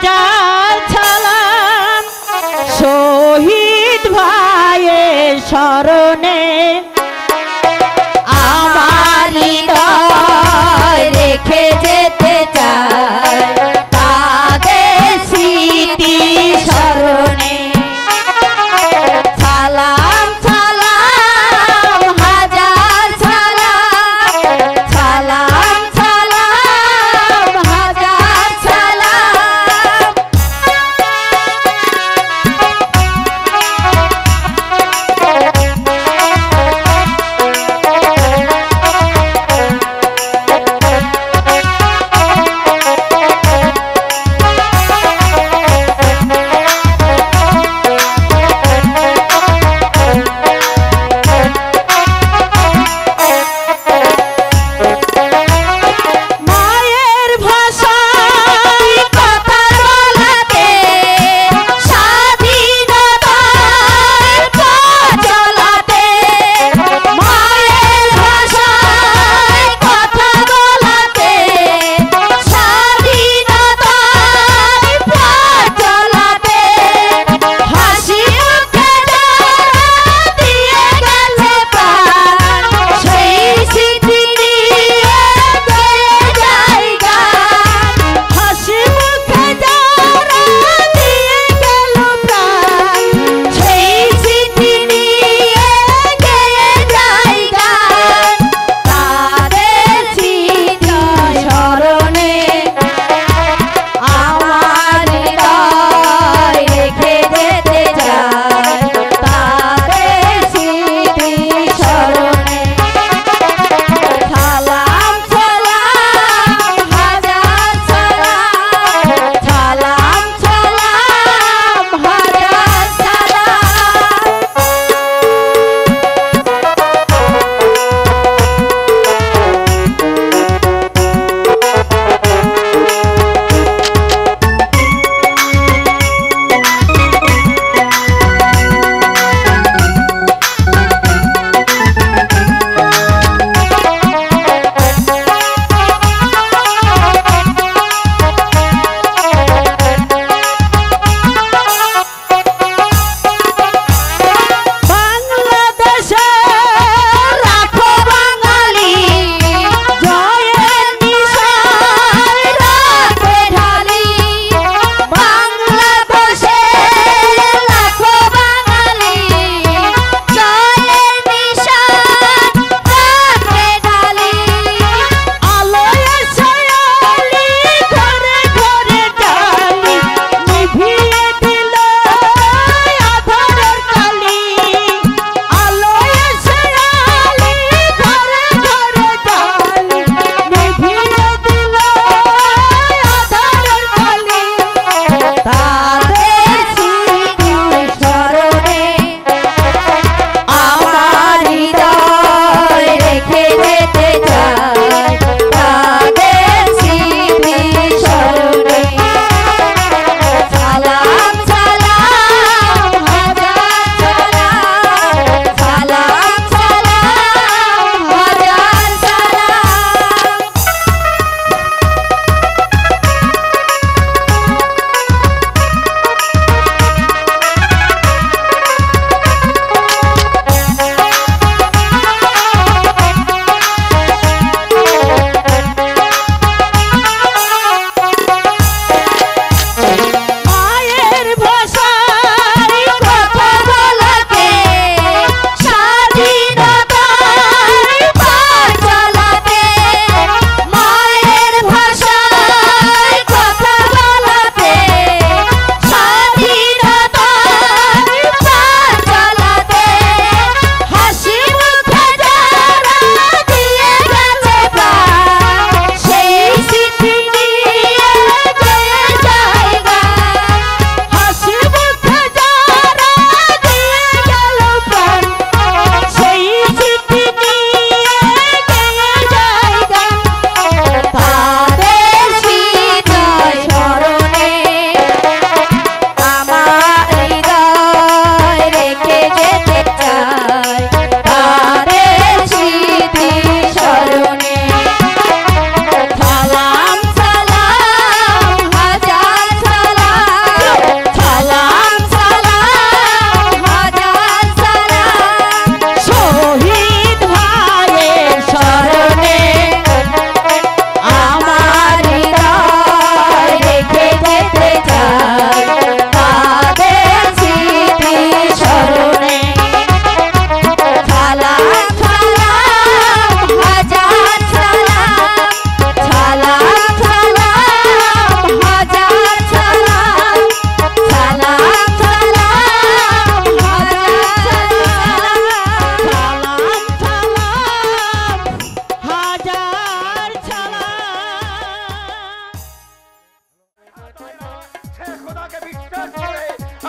হাজার সালাম শহীদ ভাইয়ের স্মরণে আমার হৃদয় রেখে যেতে চাই তাদের স্মৃতি স্মরণে। সালাম সালাম হাজার সালাম, সালাম সালাম হাজার সালাম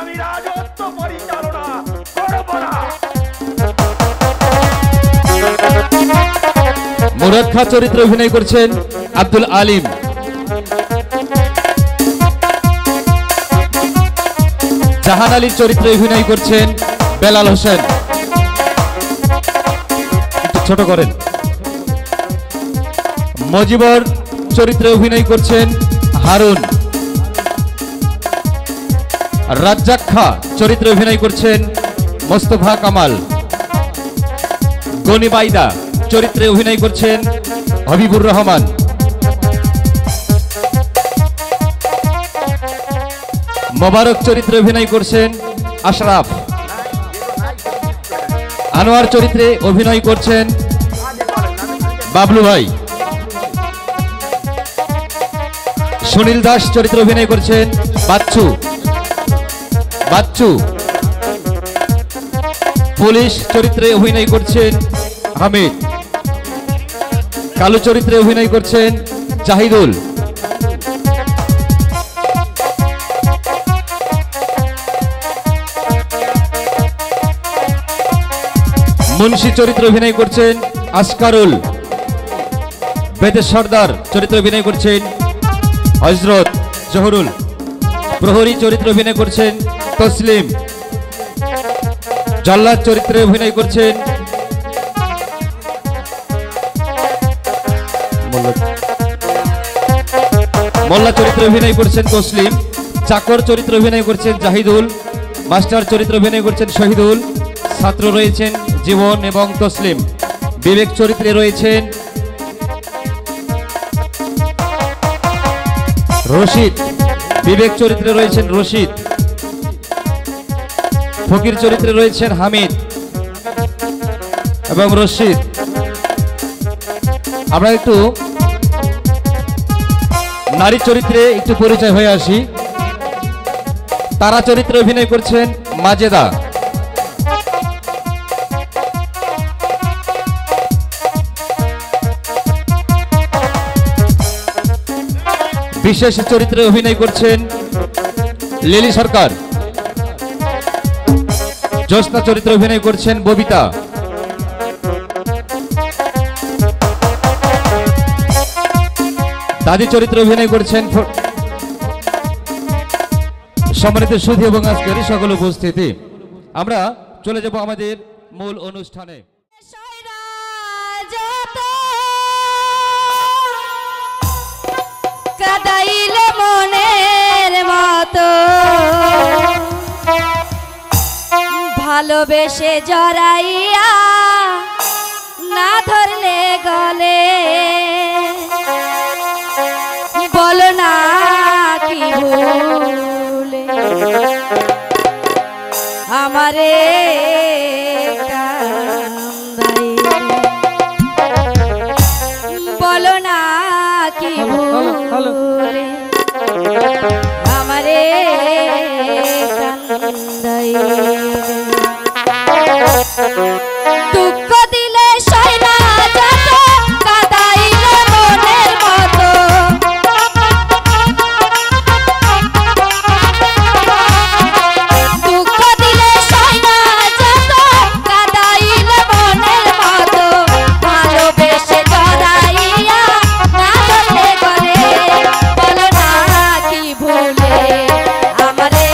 আমি রাজত্ব পরিচালনা করব না। মুরাদ খাঁ চরিত্রে অভিনয় করছেন আব্দুল আলিম। জাহান আলীর চরিত্রে অভিনয় করছেন বেলাল হোসেন। একটু ছোট করেন। মজিবর চরিত্রে অভিনয় করছেন হারুন। রাজ্জাক খাঁ চরিত্রে অভিনয় করছেন মোস্তফা কামাল। গনি বাইদা চরিত্রে অভিনয় করছেন হবিবুর রহমান। মোবারক চরিত্রে অভিনয় করছেন আশরাফ। আনোয়ার চরিত্রে অভিনয় করছেন বাবলু ভাই। সুনীল দাস চরিত্রে অভিনয় করছেন বাচ্চু। পুলিশ চরিত্রে অভিনয় করছেন হামিদ। কালু চরিত্রে অভিনয় করছেন জাহিদুল। মুন্সি চরিত্রে অভিনয় করছেন আসকারুল। বেদের সর্দার চরিত্রে অভিনয় করছেন হজরত জহরুল। প্রহরী চরিত্রে অভিনয় করছেন তসলিম। জল্লাদ চরিত্রে অভিনয় করছেন মোল্লা চরিত্রে অভিনয় করছেন তসলিম। চাকর চরিত্রে অভিনয় করছেন জাহিদুল। মাস্টার চরিত্রে অভিনয় করছেন শহীদুল। ছাত্র রয়েছেন জীবন এবং তসলিম। বিবেক চরিত্রে রয়েছেন রশিদ। বিবেক চরিত্রে রয়েছেন রশিদ। ফকির চরিত্রে রয়েছেন হামিদ এবং রশিদ। আমরা একটু নারী চরিত্রে একটু পরিচয় হয়ে আসি। তারা চরিত্রে অভিনয় করছেন মাজেদা। বিশেষ চরিত্রে অভিনয় করছেন লিলি সরকার। জ্যোৎস্না চরিত্রে অভিনয় করছেন ববিতা। দাদি চরিত্রে অভিনয় করছেন সম্মানিত সুধী এবং আজকের সকল উপস্থিতি। আমরা চলে যাব আমাদের মূল অনুষ্ঠানে। কাদাইলে মনের মতো ভালোবেসে জড়াইয়া না ধরলে গলে বলো না কি ভুলে আমারে বলো না কি ভুলে আমারে দুঃখ দিলে সয়না যত কাদাইলে মনের মতো দুঃখ দিলে সয়না যত কাদাইলে মনের মতো ভালোবেসে জড়াইয়া না ধরলে গলে বলো না কি ভুলে আমারে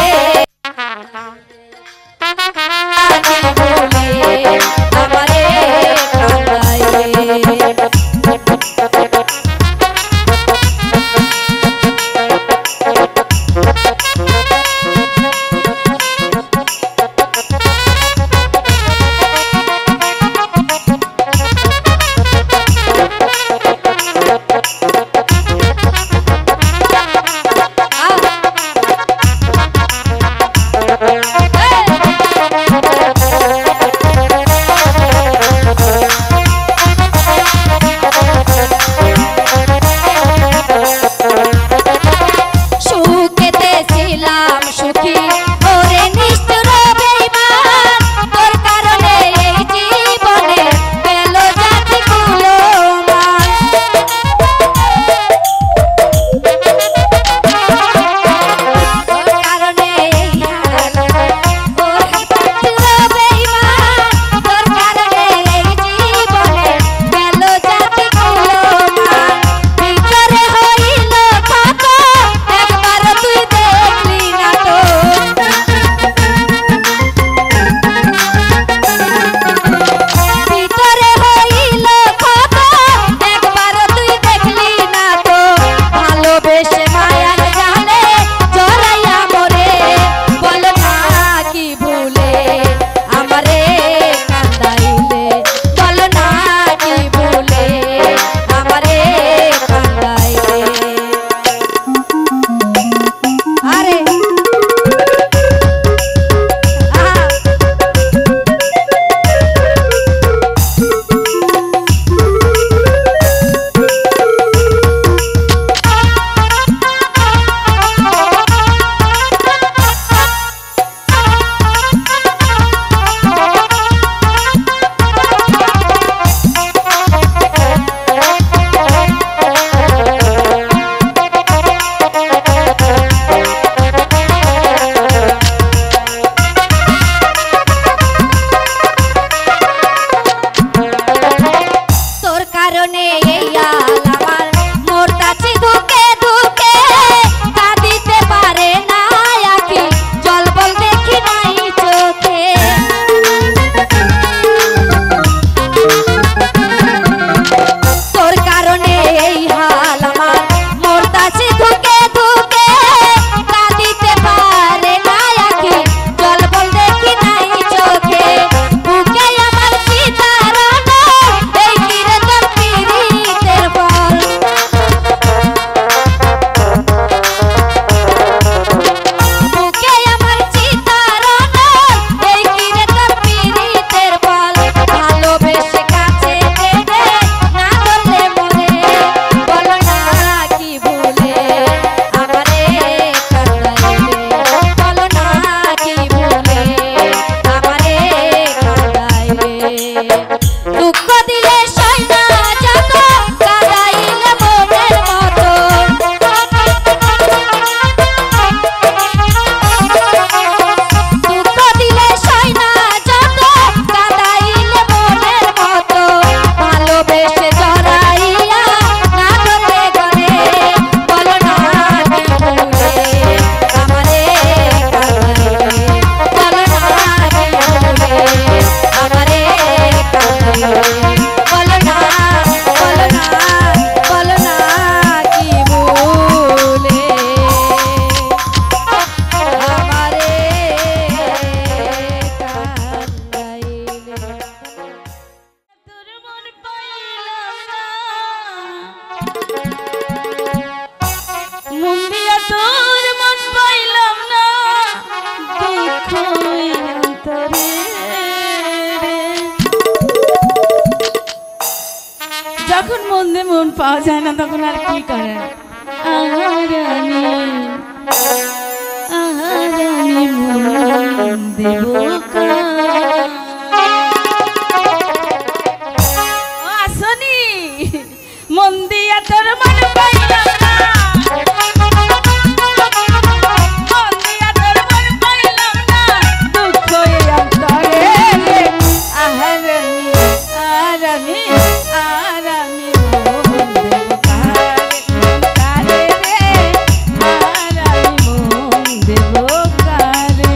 পাওয়া যায় না তখন আর কি করে আহারানি মন দেব আসনি মন দিয়া তোর মন পাইলাম না মন দিয়া তোর মন পাইলাম না দুঃখ অন্তরে আহারানি আরামি আরামি মন দেব কারে রে আরামি মন দেব কারে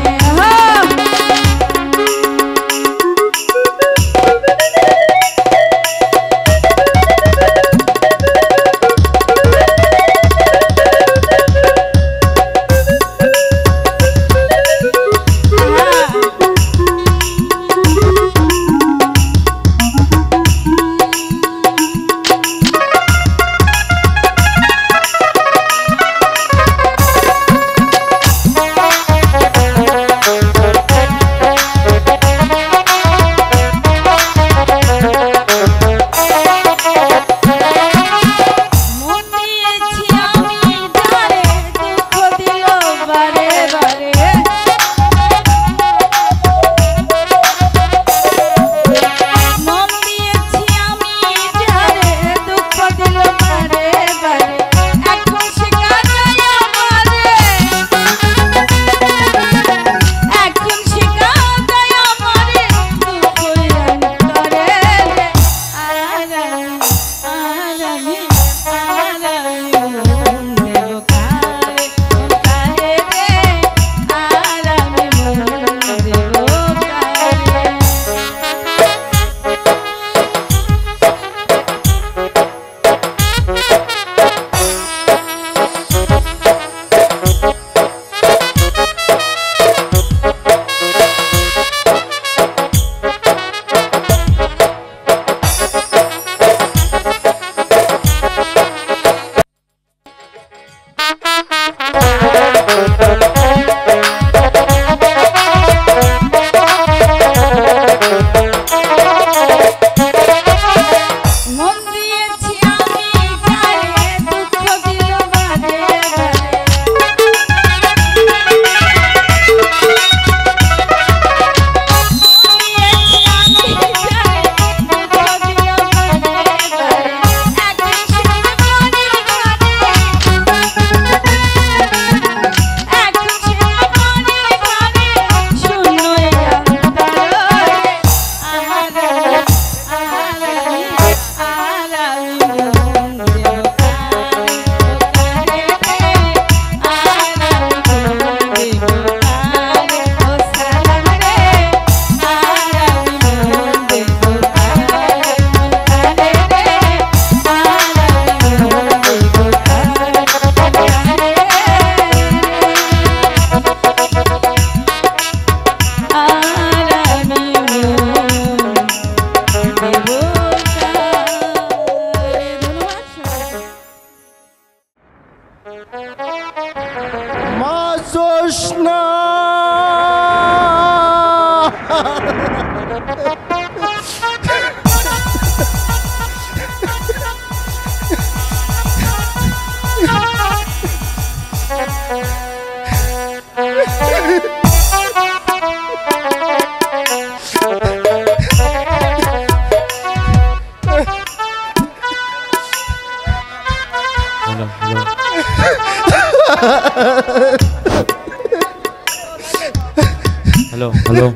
হ্যালো হ্যালো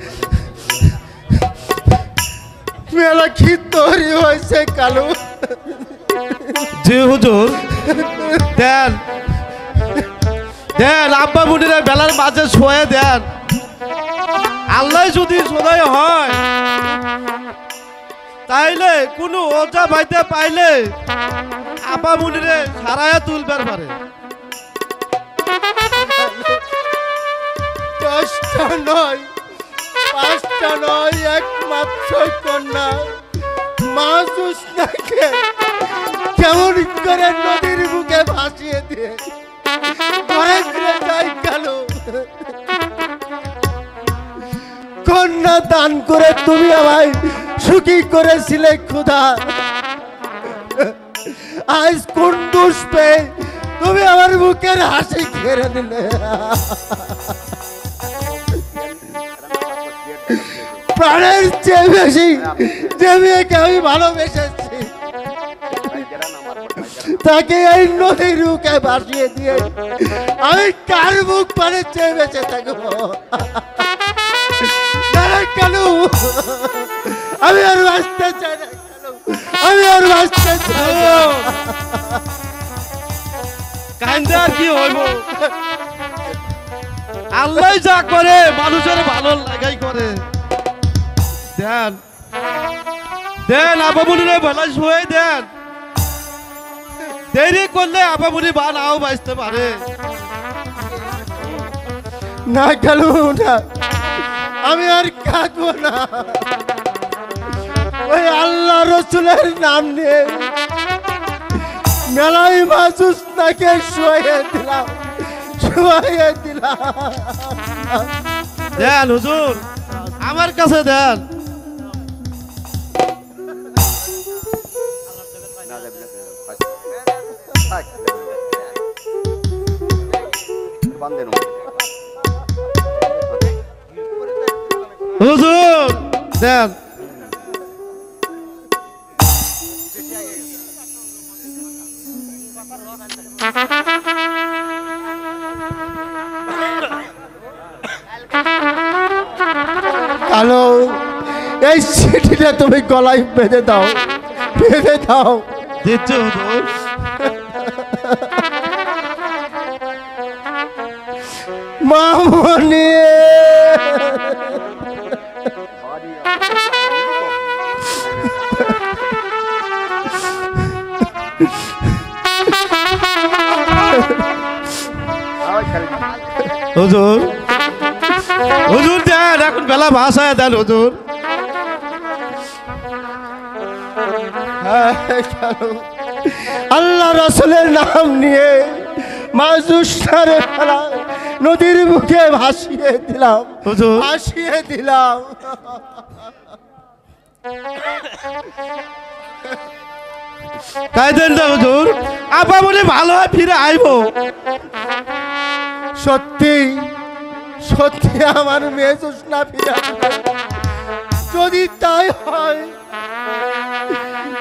মেলা কি তৈরি হয়েছে কালু? জি হুজুর, দেন দেন আব্বা বুড়িরা বেলার মাঝে শোয়ে দেন। আল্লাহ যদি সদাই হয় তাইলে কোনো ওজা ভাইতে পাইলে আব্বা বুড়িরে সারায়া তুলবার পারে। 10টা নয় 5টা নয়, একমাত্র কন্যা মা জোৎস্নাকে কেমন করে নদীর বুকে ভাসিয়ে দিয়ে ঘরে ফিরে যাই গেল। কন্যা দান করে তুমি আমায় সুখী করেছিলে খোদা, আজ কোন দোষ পেয়ে তুমি আমার বুকের হাসি ঘেরে দিলে? প্রাণের চেয়ে বেশি যে মেয়েকে আমি ভালোবেসেছি তাকে এই নদীর বুকে ভাসিয়ে দিয়ে আমি কার বুক পানে চেয়ে বেঁচে থাকবো? কেন আমি আর বাঁচতে চাই না, আমি আর বাঁচতে চাই না। কান্দে আর কি হইব? আল্লাহ যা করে মানুষের ভালো লাগাই করে। দেন দেন আপামনিরে বেলা শুয়ে দেন। দেরি করলে আপামনি বা নাও বাঁচতে পারে। না গেল না, আমি আর কাঁদবো না। ওই আল্লাহ রসুলের নাম নিয়ে মেলাই মাসুস তাকে শুয়ে দিলাম, শুয়ে দিলাম। দেন হুজুর আমার কাছে দেন। হুজুর দেন। কালো এই চিঠিটা তুমি গলায় বেঁধে দাও, বেঁধে দাও। দিচ্ছি হুজুর। মামনি হুজুর হুজুর দেন, এখন বেলা ভাষায় দেন হুজুর। আল্লাহ রসুলের নাম নিয়ে মাজুসারে ফেলা নদীর মুখে ভাসিয়ে দিলাম, হুজুর। ভাসিয়ে দিলাম। কাইদেন না হুজুর, আপামনি ভালো হয় ফিরে আইব। সত্যি সত্যি আমার মেয়ে জোসনা ফিরে আসবে। যদি তাই হয়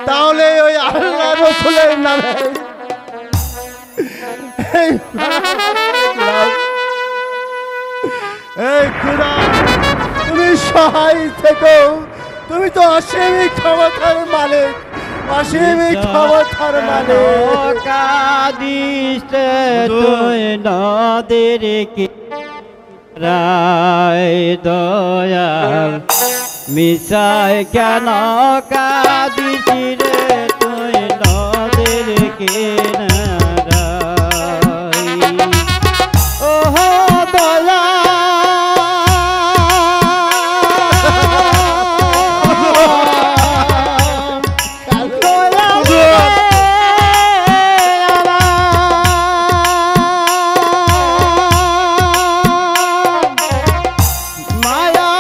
তাহলে ওই আল্লাহ রসুলের নামে এই খোদা তুমি সহায় থেকো। তুমি তো অসীমিত ক্ষমতার মালিক, অসীমিত ক্ষমতার মালিক। কাদিসে তুই নদীর কিনারায় দয়াল মিশাই কেন কাদিসি রে তুই নদীর কিনারায় ওহো দয়াল মায়া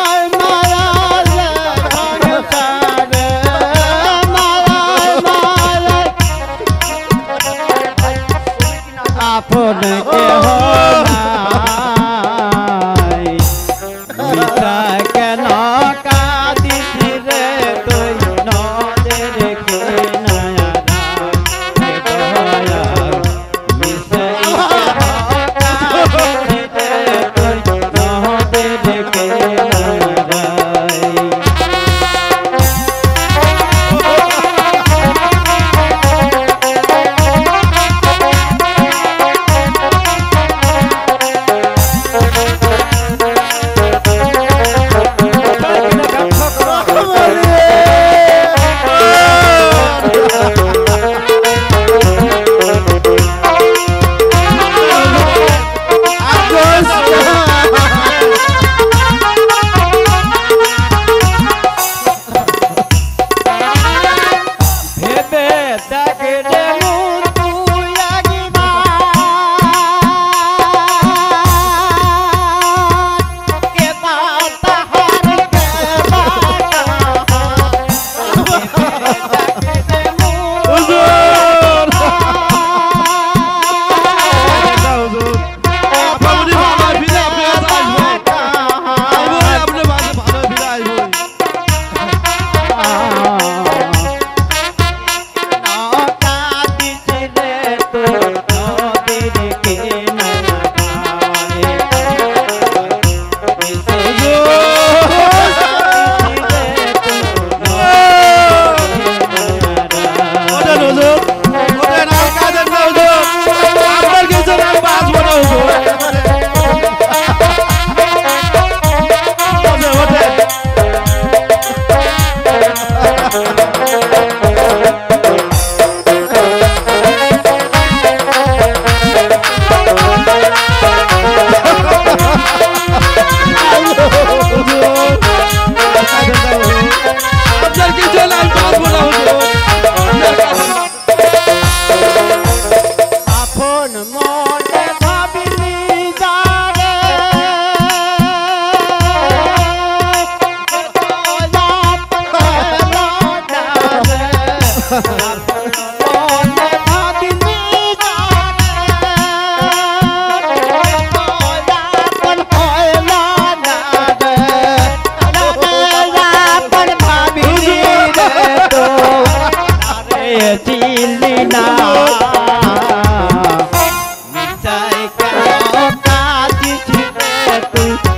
তুই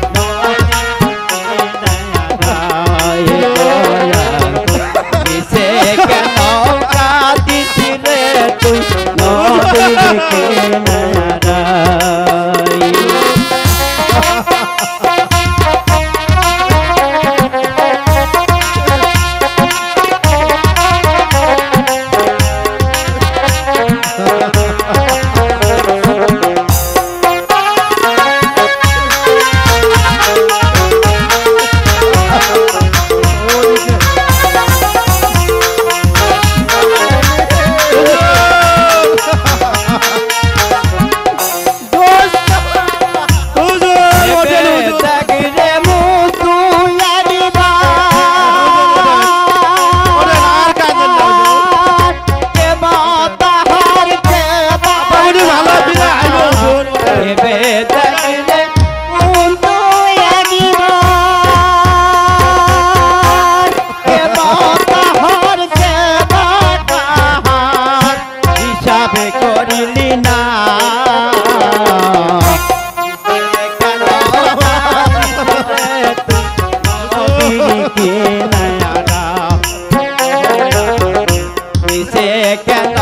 মিশে কেন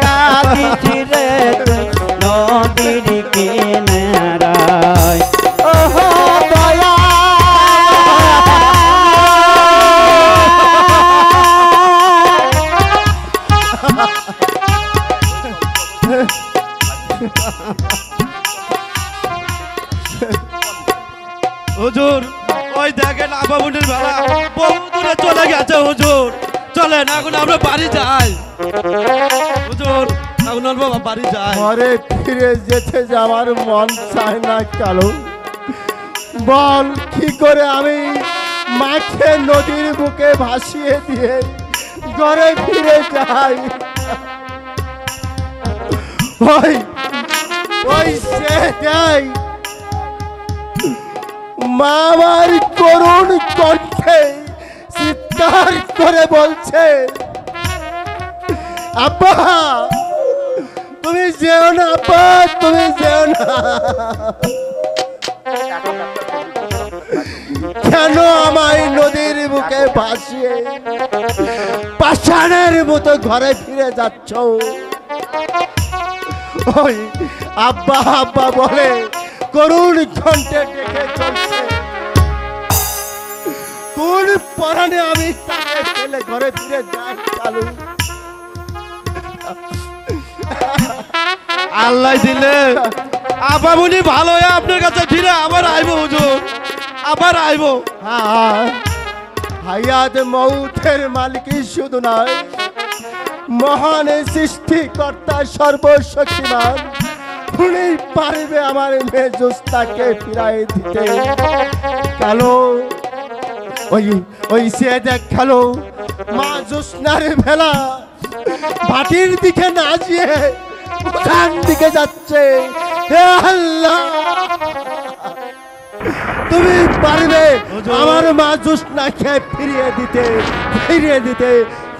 কাঁদিছি রে তুই নদীর কিনারায় হুজুর ওই দেখেন আবাবুনের বেলা বহু দূরে চলে গেছে হুজুর চলেন এখন আমরা বাড়ি যাই হুজুর এখন আমরা বাড়ি যাই ঘরে ফিরে যেতে যাওয়ার মন চায় না কালো বল কি করে আমি মাকে নদীর বুকে ভাসিয়ে দিয়ে ঘরে ফিরে যাই ওই ওই সেটাই মা আমার করুণ কণ্ঠে চিৎকার করে বলছে আব্বা তুমি যেও না আব্বা তুমি যেও না কেন আমায় নদীর বুকে ভাসিয়ে পাষাণের মতো ঘরে ফিরে যাচ্ছ ওই আব্বা আব্বা বলে করুণ কণ্ঠে ডেকে চলছে কোন পরাণে আমি তাকে ফেলে ঘরে ফিরে যাই চালু আল্লাহ দিলে আবাবুনি ভালো হয়ে আপনার কাছে ফিরে আবার আইবো হুজুর আবার আইবো হায়াত মৌতের মালিকই শুধু নয় মহান সৃষ্টিকর্তা সর্বশক্তিমান উনি পারবে আমার মেয়ে জোস্তাকে ফিরাই দিতে কালো ওই ওই সে দেখ কালো মা জোস্নার ভেলা ভাটির দিকে না যেয়ে উঠান দিকে যাচ্ছে হে আল্লাহ তুমি পারবে আমার মা জোস্নাকে ফিরিয়ে দিতে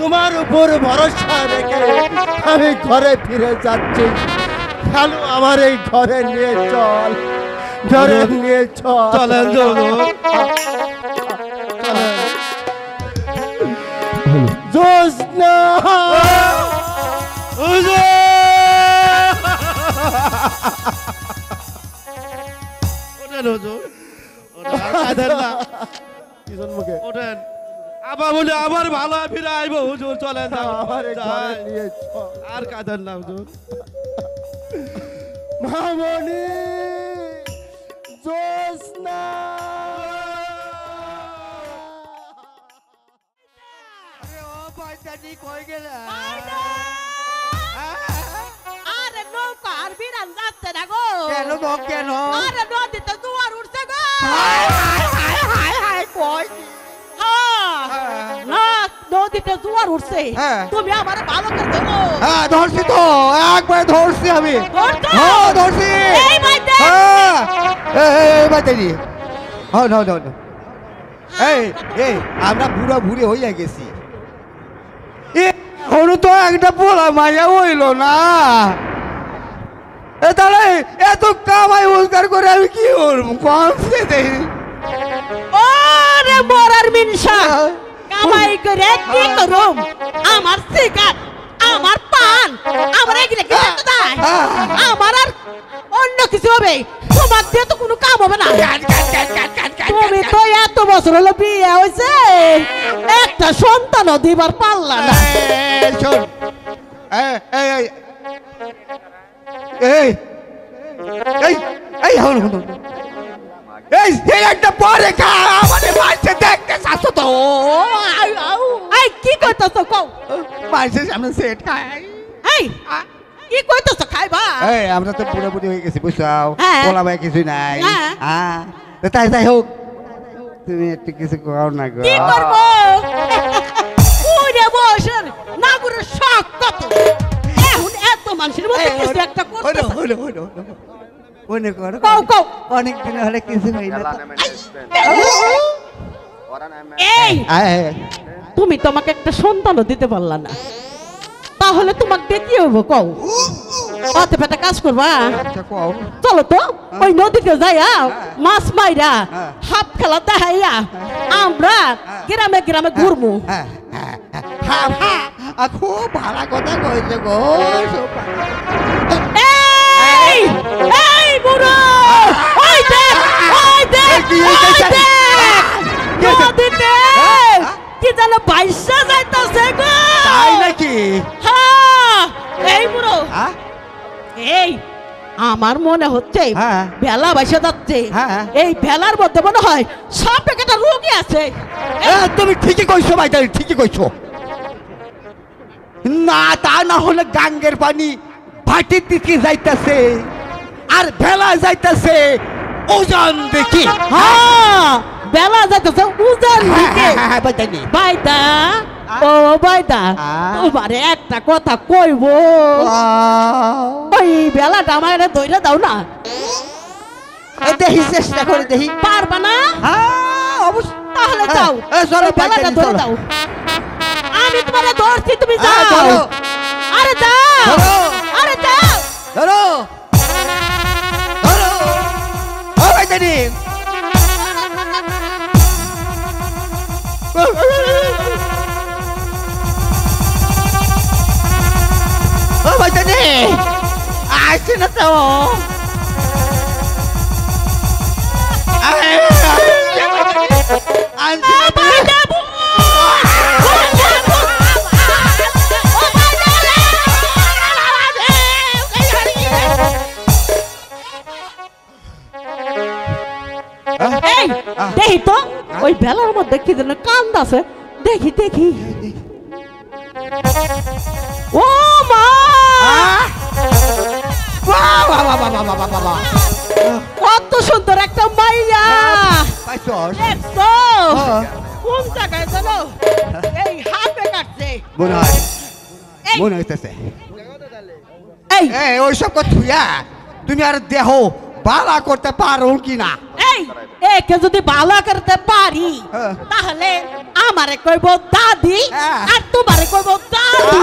তোমার উপর ভরসা রেখে আমি ঘরে ফিরে যাচ্ছি খালু আমার এই ঘরে নিয়ে চল ঘরে নিয়ে চল চলেন জোস্না ওঠেন হুজুর পিছন মুখে ওঠেন আবাবুনি আবার ভালো হয়ে ফিরে আইবো হুজুর চলেন আমার এই ঘরে নিয়ে চল আর কাঁদেন না হুজুর মামনি জোস্না আরে নৌকা আর বিরান যাচ্ছে না গো কেন কেন আরে নদীতে জোয়ার উঠছে গো কই না নদীতে জোয়ার উঠছে হ্যাঁ। তুমি আমার ভালো করে দেবো হ্যাঁ ধরছি তো একবার ধরছি আমি ধরছো? হ্যাঁ ধরছি এই বাইতে হ্যাঁ এই বাইতে দি হ্যাঁ no এই আমরা বুড়া বুড়ি হইয়া গেছি এখনো তো একটা পোলা মাইয়া হইল না তাহলে এত কামাই রোজগার করে আমি কি করবো কমছে দেখি ওরে মরার মিনসা কামাই করে কি করুম আমার সিগারেট আমার পান আমার এগুলো কি করতে দেয় আমার আর অন্য কিছু হবে তোমার দিয়ে তো কোনো কাম হবে না তুমি তো এত বছর হলো বিয়ে হয়েছে একটা সন্তানও দিবার পারলা না শোন এই এই এই হল এই একটা পরে আমাদের মাঝে দেখতে চাচ্ছ তো এই কি কইতাছ কও মাঝে সামনে সেট খাই এই কি কইতাছ খাইবা এই আমরা তো পুরো পুরি হয়ে গেছি বুঝছো হ্যাঁ। বলা ভাই কিছুই নাই হ্যাঁ। হ্যাঁ তাই যাই হোক তুমি একটু কিছু কর না গো কি করব ওরে বসের নাগুরের শখ কত এখন এত মানুষের মধ্যে কিছু একটা করতে হলো মনে করো কও কও অনেক দিন হলে কিছু হয় না এই তুমি তোমাকে একটা সন্তানও দিতে পারলা না তাহলে তোমাকে দিয়ে কি হবো কও অত পেটা কাজ করবা চলো তো ওই নদীতে যাইয়া মাছ মাইরা হাত খেলা দেখাইয়া আমরা গ্রামে গ্রামে ঘুরবো খুব ভালো কথা কইছে গো এই এই বুড়ো ওই দেখ ওই দেখ নদীতে কি যেন বাইশা যাইতাছে গো তাই নাকি হ্যাঁ এই বুড়ো হ্যাঁ এই আমার মনে হচ্ছে হ্যাঁ। বেলা বাইসা যাচ্ছে হ্যাঁ। এই বেলার মধ্যে মনে হয় সব একটা রোগী আছে তুমি ঠিকই কইছো ভাই ঠিকই কইছো না তা না হলে গাঙ্গের পানি ভাটির দিকে যাইতাছে আর ভেলা যাইতাছে ওজন দেখি হ্যাঁ বেলা যাইতেছে উজান দিকে বাইতানি বাইদা ও বাইদা তোমারে একটা কথা কইব ওই বেলাটা আমার ধইরা দাও না দেখি চেষ্টা করে দেখি পারবা না অবশ্যই তাহলে যাও চলো ওই বেলাটা বাইতানি, ধরে চলো। দাও আমি তোমারে ধরছি তুমি হ্যাঁ, যাও ধরো। আরে যাও ধরো। আরে যাও ধরো ধরো ও বাইতানি ও বাইতানি আসছে না তো আনছে না তো। এই দেখি তো ওই বেলার মধ্যে কি যেন কান্দ আছে দেখি দেখি ও মা বাহ, বাহ, বাহ, বাহ, বাহ, বাহ, বাহ, বাহ। কত সুন্দর একটা মাইয়া পাইছস? দেখছো হ্যাঁ। কোন জায়গায় জানো এই হাতে কাটছে মনে হয় এই মনে হইতেছে এই এই ওইসব কথা থুইয়া তুমি আর দেহ বালা করতে পারো কি না এই একে যদি ভালো করতে পারি হ্যাঁ। তাহলে আমারে কইব দাদি হ্যাঁ। আর তোমারে কইব দাদু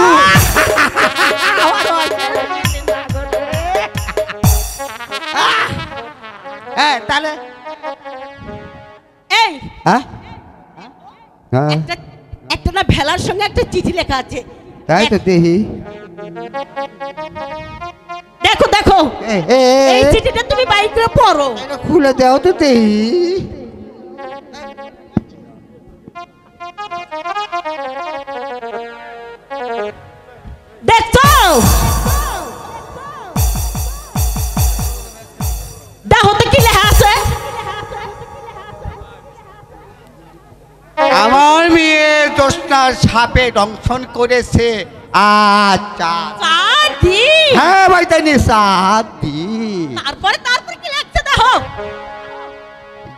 হ্যাঁ তাহলে এই হ্যাঁ হ্যাঁ একটা একটা না ভেলার সঙ্গে একটা চিঠি লেখা আছে তাই তো দেখি দেখো দেখো এই এই চিঠিটা তুমি বাইক করে পড়ো এটা খুলে দাও তো দেখি দেখছো দেখো তো কি লেখা আছে আমার মেয়ে দোষটা সাপে দংশন করেছে আচ্ছা দাদি হ্যাঁ ভাই তাই নি সাদি তারপরে তারপরে কি লেখছে দেখো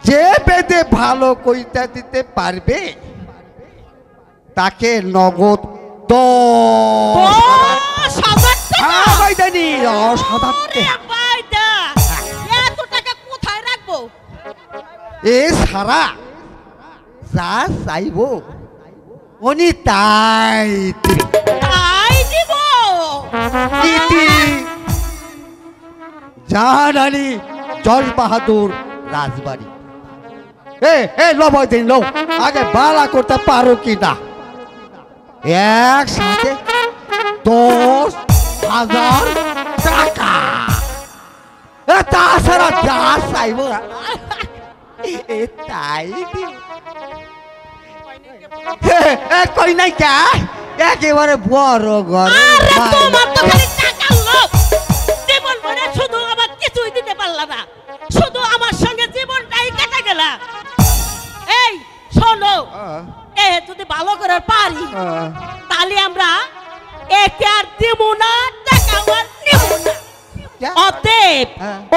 যে বেদে ভালো কইতা দিতে পারবে তাকে নগদ ও সাজাতে হ্যাঁ ভাই তাই নি সাদাতে বাইদা এত টাকা কোথায় রাখবো এ সারা যা চাইবো উনি তাই দিবে। তাই দিব দিদি জাহানানি জজ বাহাদুর রাজবাড়ি। এ লবয় দিন লো, আগে বালা করতে পারো কি না? একসাথে 10,000 টাকা। তাছাড়া যা চাইব তাই কই নাই কা, একেবারে বড় ঘর। আরে তোমার তো খালি টাকার লোভ। জীবন ভরে শুধু আমার কিছুই দিতে পারলা না, শুধু আমার সঙ্গে জীবনটাই কেটে গেল। এই শোনো, এ যদি ভালো করে পারি তাহলে আমরা একে আর দিব না, টাকা আর নিব না। অতএব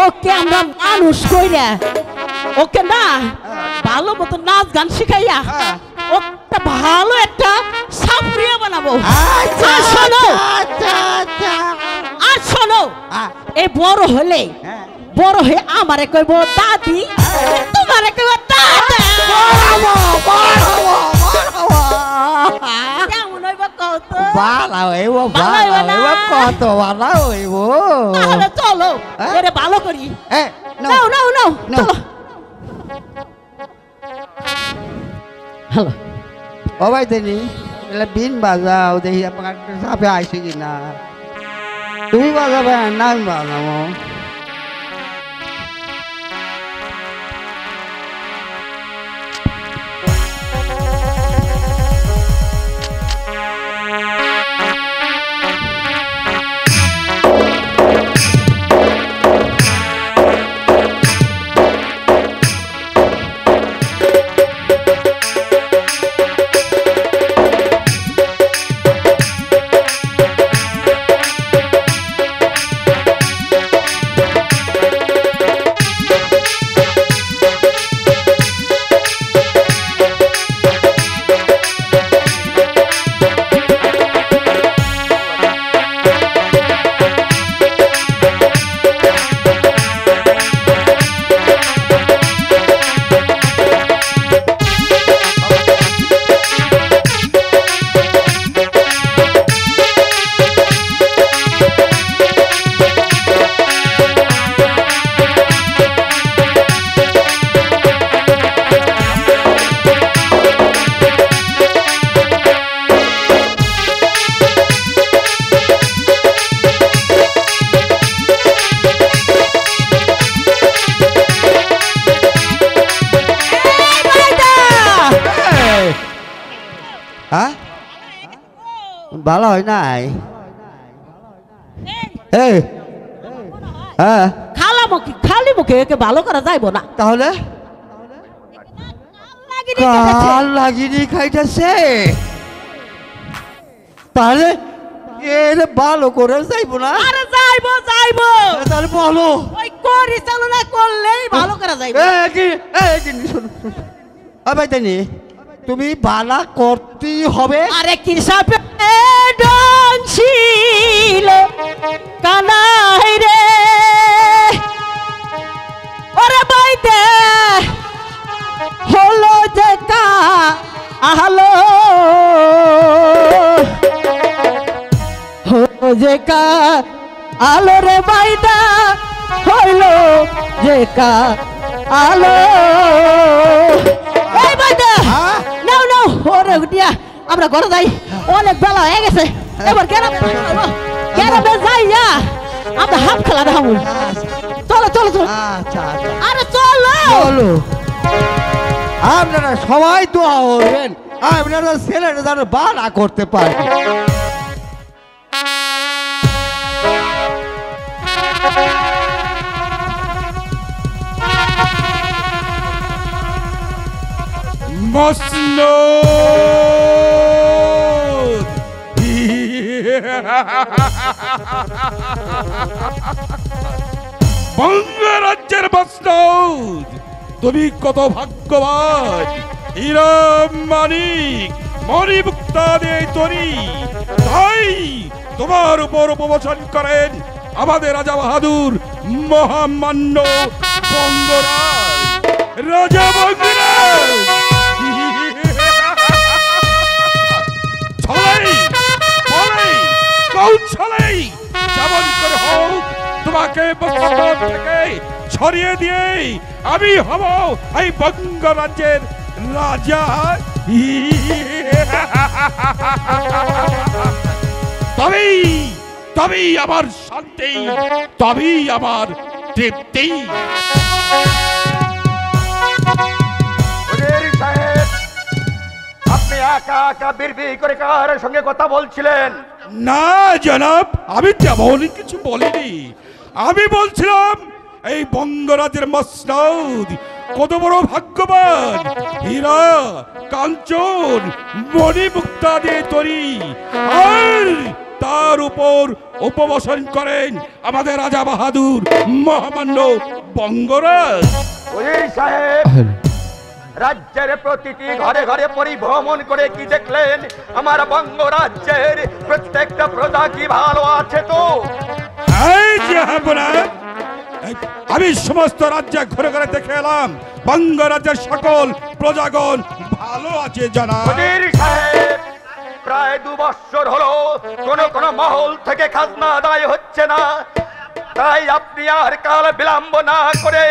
ওকে আমরা মানুষ কইরা ওকে না ভালো মতো নাচ গান শিখাইয়া ওটা ভালো একটা সাফরিয়া বানাবো। আর শোনো, আর শোনো, এই বড় হলে বড় হয়ে আমারে কইব দাদি, তোমারে কইব দাদা। কেমন হইব কত? বালা হইব, বালা হইব, কত বালা হইব। তাহলে চলো এরে ভালো করি। নাও নাও নাও চলো। হ্যালো ও ভাই দেনি এলা বিন বাজাও, দেখি আপনার সাপে আইছে কিনা। তুমি বাজাবে না আমি বাজাবো। ভালো হয় নাই? খালি মুখে একে ভালো করা যাইব না। তাহলে কাল লাগিনি খাইতেছে, তাহলে এর ভালো করে যাইব না? আরে যাইব যাইব। তাহলে বলো, ওই করি চালনা করলেই ভালো করা যাইব। ভাই তাইনি তুমি বালা করতেই হবে। আরে কি সাপে ডন ছিল কানাই রে, ওরে বাইতে হলো যে কা আলো, হলো যে কা আলো রে বাইদা, হলো যে কা আলো। এই বাইদা নাও নাও, ওরে দিয়া আমরা ঘরে যাই, অনেক বেলা হয়ে গেছে। এবার গ্রামে যাইয়া আমরা হাফ খেলা দেখাবো। চলো চলো চলো। আরে চলো চলো, আপনারা সবাই দোয়া করবেন, আপনারা ছেলেটা যেন বালা করতে পারবে। মসনদ বঙ্গরাজ্যের মসনদ, তুমি কত ভাগ্যবান। হীরাম মানিক মণিমুক্তা দিয়ে তৈরি, তাই তোমার উপর প্রবচন করেন আমাদের রাজা বাহাদুর মহামান্য বঙ্গরাজ, রাজা বঙ্গরাজ। ছলাই বলে কৌশলাই যেমন করে হোক তোমাকে উপর থেকে ছড়িয়ে দিয়ে আমি হব এই বঙ্গ রাজ্যের রাজা। তবেই তবেই আমার শান্তি, তবেই আমার তৃপ্তি। আপনি একা একা বিড়বিড় করে কার সঙ্গে কথা বলছিলেন? না জনাব, আমি তেমন কিছু বলিনি। আমি বলছিলাম এই বঙ্গরাজের মসনদ কত বড় ভাগ্যবান, হীরা কাঞ্চন মণিমুক্তা দিয়ে তৈরি, আর তার উপর উপবসন করেন আমাদের রাজা বাহাদুর মহামান্য বঙ্গরাজ। ওজির সাহেব, রাজ্যের প্রতিটি ঘরে ঘরে পরিভ্রমণ করে কি দেখলেন? আমার বঙ্গ রাজ্যের প্রত্যেকটা প্রজা কি ভালো আছে তো? এই যে হাবনা, আমি সমস্ত রাজ্যে ঘুরে ঘুরে দেখে এলাম, বঙ্গ রাজ্যের সকল প্রজাগণ ভালো আছে জনাব। ওজির সাহেব, প্রায় 2 বছর হলো কোন মহল থেকে খাজনা আদায় হচ্ছে না। তাই আপনি আর কাল বিলম্ব না করে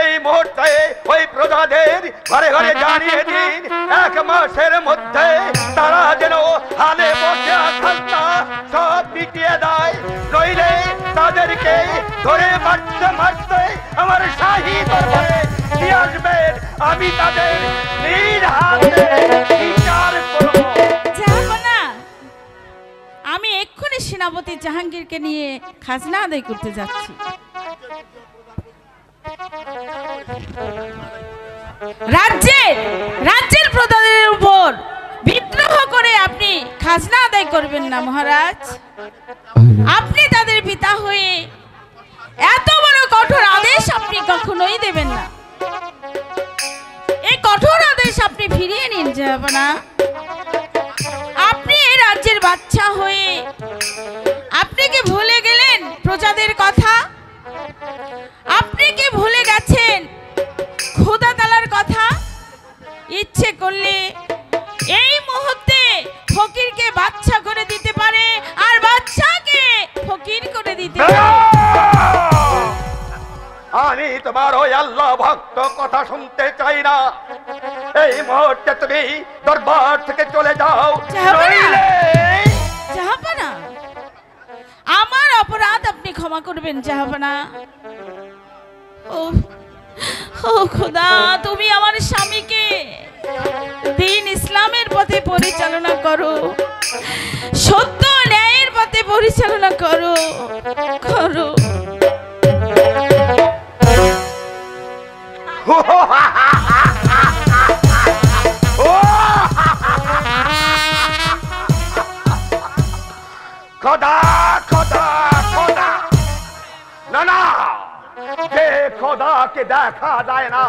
এই মুহূর্তে ওই প্রজাদের ঘরে ঘরে জানিয়ে দিন, 1 মাসের মধ্যে তারা যেন হালে বসে খাজনা সব মিটিয়ে দেয়, নইলে তাদেরকে ধরে মারতে মারতে আমার শাহী দরবারে নিয়ে আসবেন। আমি তাদের নিজ হাতে বিচার করব। আমি এক্ষুনি সেনাপতি জাহাঙ্গীরকে নিয়ে খাজনা আদায় করতে যাচ্ছি। রাজ্যের প্রজাদের উপর বিদ্রোহ করে আপনি খাজনা আদায় করবেন না মহারাজ। আপনি তাদের পিতা হয়ে এত বড় কঠোর আদেশ আপনি কখনোই দেবেন না। এই কঠোর আদেশ আপনি ফিরিয়ে নিন জাহাপনা। আপনি এই রাজ্যের বাচ্চা হয়ে আপনি কি ভুলে গেলেন প্রজাদের কথা? আপনি কি ভুলে গেছেন খোদা তাআলার কথা? ইচ্ছে করলে এই মুহূর্তে ফকিরকে বাচ্চা করে দিতে পারে, আর বাচ্চাকে ফকির করে দিতে পারে। আমি তোমার ওই আল্লাহ ভক্ত কথা শুনতে চাই না। এই মুহূর্তে তুমি দরবার থেকে চলে যাও। জাহাপনা, আমার অপরাধ আপনি ক্ষমা করবেন জাহাপনা। ও খোদা, তুমি আমার স্বামীকে দ্বীন ইসলামের পথে পরিচালনা করো, সত্য ন্যায়ের পথে পরিচালনা করো। খোদা খোদা খোদা, না না, যে খোদাকে দেখা যায় না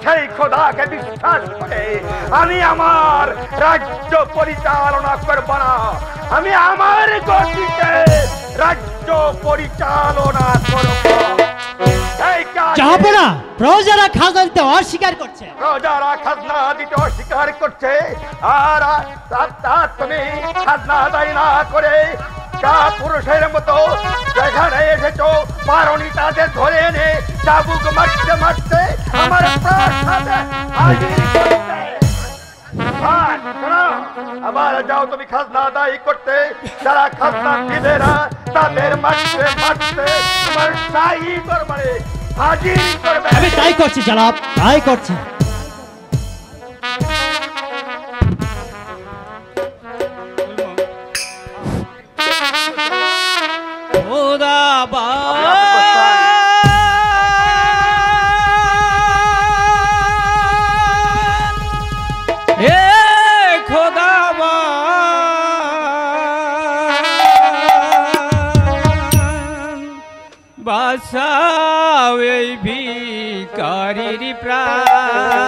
সেই খোদাকে বিশ্বাস করে আমি আমার রাজ্য পরিচালনা করব না। আমি আমার গতিতে রাজ্য পরিচালনা করব। জাহাপনা, প্রজারা খাজনা দিতে অস্বীকার করছে। প্রজারা খাজনা দিতে অস্বীকার করছে, আর তুমি খাজনা আদায় না করে পুরুষের মতো যেখানে এসেছো পারনি তাদের ধরে এনে চাবুক মারতে মারতে আমার প্রাসাদে হাজির করতে। আবার যাও তুমি খাজনা আদায় করতে, যারা খাজনা দিবে না তাদের মারতে মারতে তোমার শাহী দরবারে হাজির করবে। আমি তাই করছি জনাব, তাই করছি। বাসাও এই ভিখারির প্রাণ,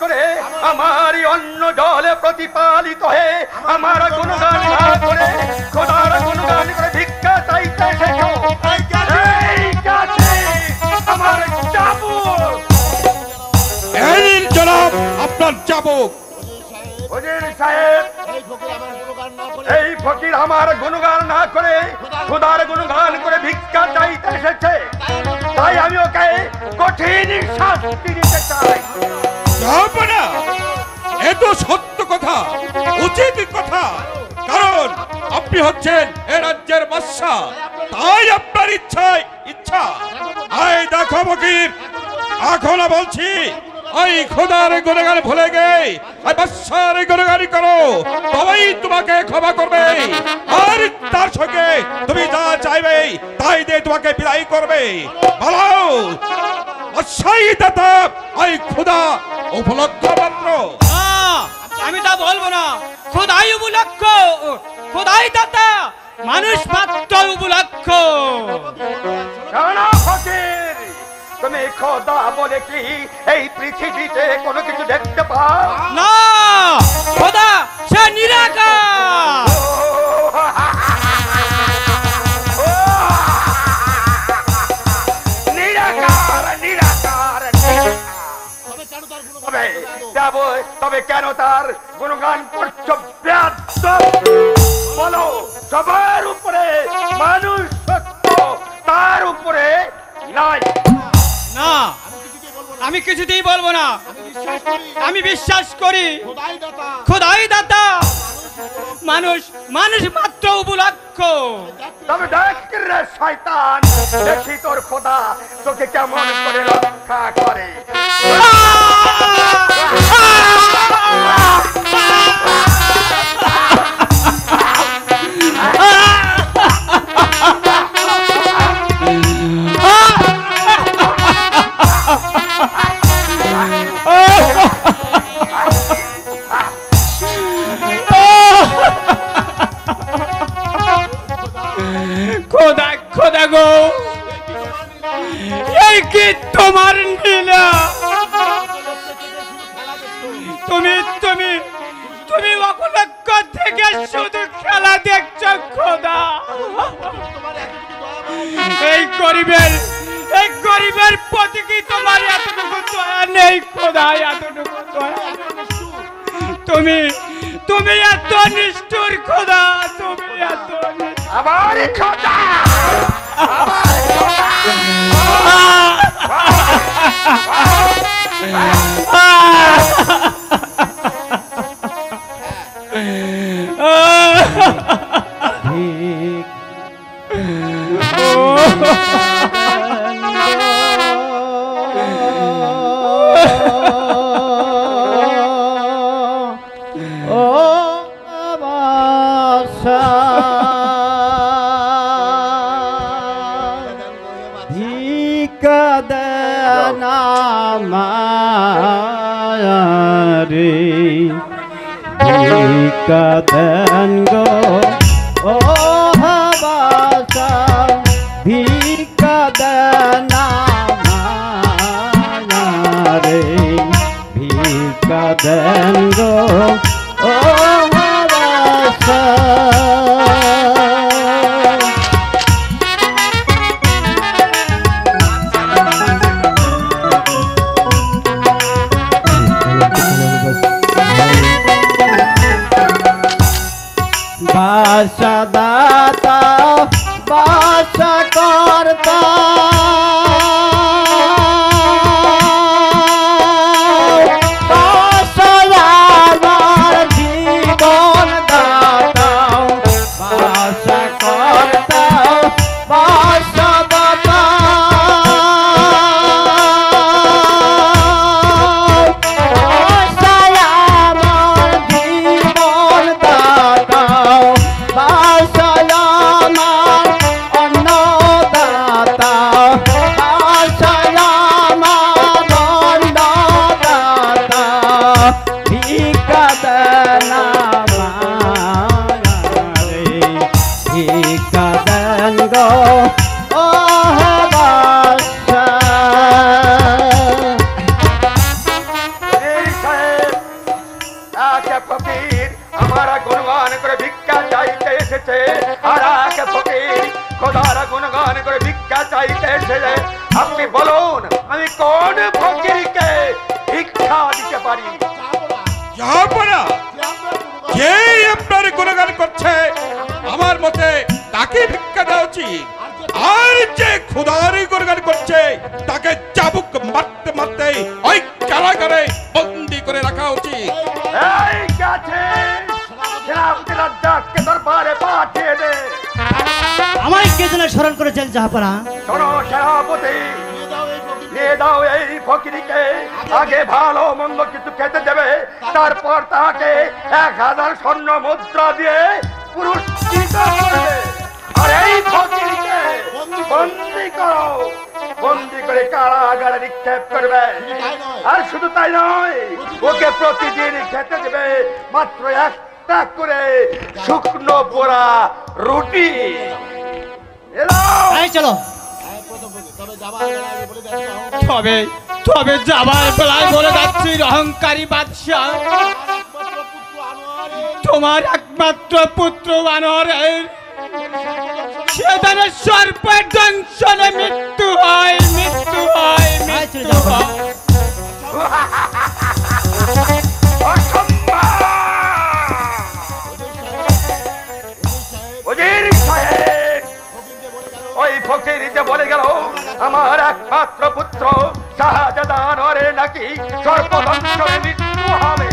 করে আমার অন্য জলে প্রতিপালিত হয়ে আমার গুণগান না করে খোদার গুণগান করে ভিক্ষা চাইতে এসেছো? এই কাছে আমার চাবুক। এই জনাব আপনার চাবুক। হুজুর সাহেব, এই ফকির আমার গুণগান না করে খোদার গুণগান করে ভিক্ষা চাইতে এসেছে, তাই আমি ওকে কঠিন শাস্তি দিতে চাই। যাব না, এ তো সত্য কথা, উচিত কথা, কারণ আপনি হচ্ছেন এ রাজ্যের বাদশা, তাই আপনার ইচ্ছা। আই দেখো ফকির, এখনো বলছি ওই খোদার গুণগান ভুলে গে আর বাদশার গুণগানি করো, তবেই তোমাকে ক্ষমা করবে, আর তার সঙ্গে তুমি যা চাইবে তাই দিয়ে তোমাকে বিদায় করবে। বলো বাদশাই দাতা ওই খোদা উপলক্ষ মাত্র। আমি তা বলবো না, খোদাই উপলক্ষ, খোদাই দাতা, মানুষ মাত্র উপলক্ষ। ফকির, তুমি খোদা বলে কি এই পৃথিবীতে কোনো কিছু দেখতে পাও না? খোদা সে নিরাকার। তবে কেন তার গুণগান করছো? বলো, সবার উপরে মানুষ সত্য, তার উপরে নাই। না, আমি কিছুতেই বলবো না। আমি বিশ্বাস করি খোদাই দাতা, মানুষ মাত্র উপলক্ষ। তবে দেখ রে শয়তান, দেখি তোর খোদা তোকে কেমন করে রক্ষা করে। খোদা গো, এই কি তোমার লীলা? তুমি তুমি তুমি অপলক্ষ থেকে শুধু খেলা দেখছো খোদা। এই গরিবের প্রতি কি তোমার এতটুকু দয়া নেই খোদা? এতটুকু দয়া? তুমি এত নিষ্ঠুর খোদা, তুমি এত আবার খোদা, দেন গো ও বাসা, ভিক্ষা দেন রে, ভিক্ষা দেন গো ও বাসা। বাসা দাতা বাসা করতা, বাসা আমার জীবন দাতা, বাসা করতা বাসা দাতা, এক ফকির আমার গুণগান করে ভিক্ষা চাইতে এসেছে, আর এক ফকির খোদার গুণগান করে ভিক্ষা চাইতে এসেছে। আপনি বলুন আমি কোন ফকিরকে ভিক্ষা দিতে পারি? জাহাপনা, যে আপনার গুণগান করছে আমার মতে তাকে ভিক্ষা দেওয়া উচিত, আর যে খোদার গুণগান করছে তাকে চাবুক মারতে মারতে ওই কারাগারে বন্দি করে রাখা উচিত। এই গেছে সেনাপতি রাজ্জাককে দরবারে পাঠিয়ে দে। আমায় কে যেন স্মরণ করেছেন জাহাপনা? শোনো সেনাপতি, নিয়ে দাও এই ফকিরকে, আগে ভালো মন্দ কিছু খেতে দেবে, তারপর তাকে 1000 স্বর্ণ মুদ্রা দিয়ে পুরস্কৃত করবে। আর এই ফকিরকে বন্দি করো, বন্দি করে কারাগারে নিক্ষেপ করবে। আর শুধু তাই নয়, ওকে প্রতিদিন খেতে দেবে মাত্র একটা করে শুকনো পোড়া রুটি। এই চলো। তবে তবে যাবার বেলায় বলে যাচ্ছি অহংকারী বাদশাহ, তোমার একমাত্র পুত্র আনোয়ারের সেখানে সর্পের দংশনে মৃত্যু হয়, মৃত্যু হয়, মৃত্যু হয়। ওই ফকির যে বলে গেল আমার একমাত্র পুত্র শাহজাদা আনোয়ারের নাকি সর্বদংশনে মৃত্যু হবে।